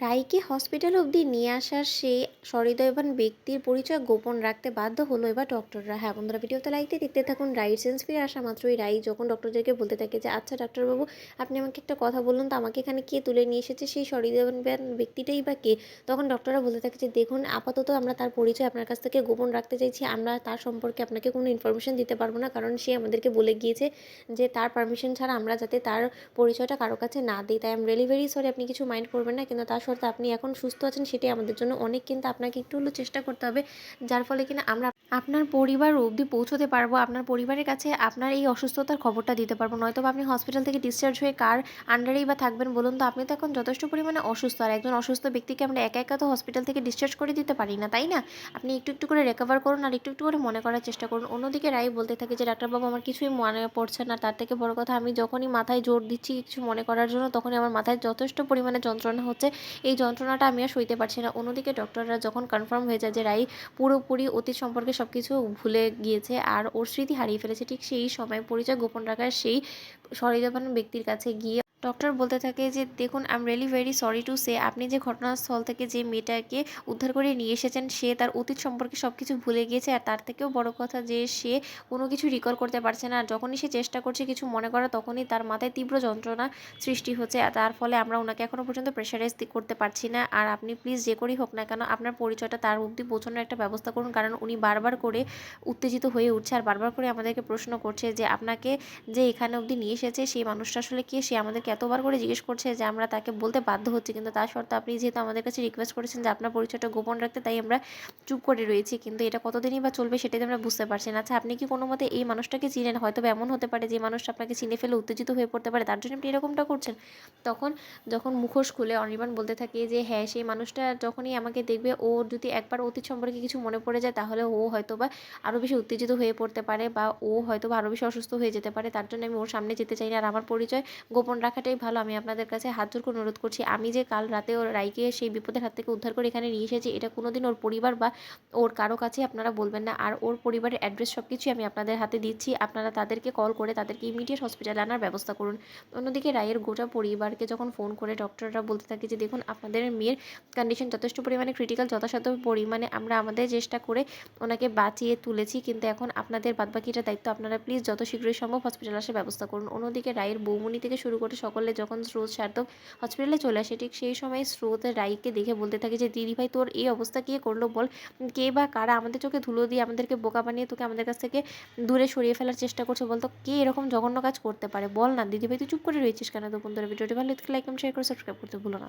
রায়কে হসপিটাল অবধি নিয়ে আসার সেই সহৃদয়বান ব্যক্তির পরিচয় গোপন রাখতে বাধ্য হলো এবার ডক্টররা। হ্যাঁ বন্ধুরা, ভিডিওতে লাইক দিয়ে দেখতে থাকুন। রাইর সেন্স ফিরে আসা মাত্রই রাই যখন ডক্টরদেরকে বলতে থাকে যে আচ্ছা ডাক্তারবাবু, আপনি আমাকে একটা কথা বলুন তো, আমাকে এখানে কে তুলে নিয়ে এসেছে, সেই সহৃদয়বান ব্যক্তিটাই বা কে? তখন ডক্টররা বলতে থাকে যে দেখুন, আপাতত আমরা তার পরিচয় আপনার কাছ থেকে গোপন রাখতে চাইছি। আমরা তার সম্পর্কে আপনাকে কোনো ইনফরমেশন দিতে পারবো না, কারণ সে আমাদেরকে বলে গিয়েছে যে তার পারমিশন ছাড়া আমরা যাতে তার পরিচয়টা কারো কাছে না দিই। তাই I am really very sorry, আপনি কিছু মাইন্ড করবেন না। কিন্তু তার শর্তে আপনি এখন সুস্থ আছেন, সেটাই আমাদের জন্য অনেক। কিন্তু আপনাকে একটু হলেও চেষ্টা করতে হবে, যার ফলে কিনা আমরা আপনার পরিবার অবধি পৌঁছতে পারবো, আপনার পরিবারের কাছে আপনার এই অসুস্থতার খবরটা দিতে পারবো। নয়তো বা আপনি হসপিটাল থেকে ডিসচার্জ হয়ে কার আন্ডারেই বা থাকবেন বলুন তো? আপনি তো এখন যথেষ্ট পরিমাণে অসুস্থ, আর একজন অসুস্থ ব্যক্তিকে আমরা একা একা তো হসপিটাল থেকে ডিসচার্জ করে দিতে পারি না, তাই না? আপনি একটু একটু করে রিকভার করুন, আর একটু একটু করে মনে করার চেষ্টা করুন। অন্যদিকে রাই বলতে থাকে যে ডাক্তারবাবু, আমার কিছুই মনে পড়ছে না। তার থেকে বড় কথা, আমি যখনই মাথায় জোর দিচ্ছি কিছু মনে করার জন্য, তখনই আমার মাথায় যথেষ্ট পরিমাণে যন্ত্রণা হচ্ছে। এই যন্ত্রণাটা আমি আর সইতে পারছি না। অন্যদিকে ডক্টররা যখন কনফার্ম হয়ে যায় যে রাই পুরোপুরি অতীত সম্পর্কে সব কিছু ভুলে গিয়েছে আর ওর স্মৃতি হারিয়ে ফেলেছে, ঠিক সেই সময় পরিচয় গোপন রাখার সেই সহৃদয়বান ব্যক্তির কাছে গিয়ে ডক্টর বলতে থাকে যে দেখুন, I am really very sorry to say, আপনি যে ঘটনাস্থল থেকে যে মেয়েটাকে উদ্ধার করে নিয়ে এসেছেন, সে তার অতীত সম্পর্কে সব কিছু ভুলে গিয়েছে। আর তার থেকেও বড় কথা যে সে কোনো কিছু রিকল করতে পারছে না। আর যখনই সে চেষ্টা করছে কিছু মনে করা, তখনই তার মাথায় তীব্র যন্ত্রণা সৃষ্টি হচ্ছে। আর তার ফলে আমরা ওনাকে এখনও পর্যন্ত প্রেশারাইজ করতে পারছি না। আর আপনি প্লিজ যে করেই হোক না কেন, আপনার পরিচয়টা তার অবধি পৌঁছানোর একটা ব্যবস্থা করুন, কারণ উনি বারবার করে উত্তেজিত হয়ে উঠছে আর বারবার করে আমাদেরকে প্রশ্ন করছে যে আপনাকে যে এখানে অবধি নিয়ে এসেছে সেই মানুষটা আসলে কে। সে আমাদেরকে এতবার করে জিজ্ঞেস করছে যে আমরা তাকে বলতে বাধ্য হচ্ছি, কিন্তু তার সত্ত্বেও আপনি যেহেতু আমাদের কাছে রিকোয়েস্ট করেছেন যে আপনার পরিচয়টা গোপন রাখতে, তাই আমরা চুপ করে রয়েছি। কিন্তু এটা কতদিনই বা চলবে, সেটাই তো আমরা বুঝতে পারছি না। আচ্ছা, আপনি কি কোনো মতে এই মানুষটাকে চিনেন? হয়তো এমন হতে পারে যে মানুষটা আপনাকে চিনে ফেলে উত্তেজিত হয়ে পড়তে পারে, তার জন্য আপনি এরকমটা করছেন। তখন যখন মুখোশ খুলে অনির্বাণ বলতে থাকে যে হ্যাঁ, সেই মানুষটা যখনই আমাকে দেখবে, ও যদি একবার অতীত সম্পর্কে কিছু মনে পড়ে যায়, তাহলে ও হয়তো বা আরও বেশি উত্তেজিত হয়ে পড়তে পারে, বা ও হয়তো বা আরও বেশি অসুস্থ হয়ে যেতে পারে। তার জন্য আমি ওর সামনে যেতে চাই না, আর আমার পরিচয় গোপন রাখাটাই ভালো। আমি আপনাদের কাছে হাত জোর করে অনুরোধ করছি, আমি যে কাল রাতে ওর রাইকে সেই বিপদের হাত থেকে উদ্ধার করে এখানে নিয়ে এসেছি, এটা কোনোদিন ওর পরিবার বা ওর কারো কাছে আপনারা বলবেন না। আর ওর পরিবারের অ্যাড্রেস সব কিছুই আমি আপনাদের হাতে দিচ্ছি। আপনারা তাদেরকে কল করে তাদেরকে ইমিডিয়েট হসপিটালে আনার ব্যবস্থা করুন। অন্যদিকে রায়ের গোটা পরিবারকে যখন ফোন করে ডক্টররা বলতে থাকে যে দেখুন, আপনাদের মেয়ের কন্ডিশন যথেষ্ট পরিমাণে ক্রিটিক্যাল, যথাসাধ্য পরিমাণে আমরা আমাদের চেষ্টা করে ওনাকে বাঁচিয়ে তুলেছি, কিন্তু এখন আপনাদের বাদবাকিটা দায়িত্ব। আপনারা প্লিজ যত শীঘ্রই সম্ভব হসপিটালে আসার ব্যবস্থা করুন। অন্যদিকে রায়ের বৌমনি থেকে শুরু করে সকলে যখন স্রোত সার্থক হসপিটালে চলে আসে, ঠিক সেই সময় স্রোত রাইকে দেখে বলতে থাকে যে দিদিভাই, তোর এই অবস্থা কে করলো বল? কে বা কারা আমাদের চোখে ধুলো দিয়ে আমাদেরকে বোকা বানিয়ে তোকে আমাদের কাছ থেকে দূরে সরিয়ে ফেলার চেষ্টা করছে? বলতো কে এরকম জঘন্য কাজ করতে পারে? বল না দিদিভাই, তুই চুপ করে রয়েছিস কেন? তো বন্ধুরা, ভিডিওটি ভালো লাগলে লাইক, কমেন্ট, শেয়ার করে সাবস্ক্রাইব করতে ভুলো না।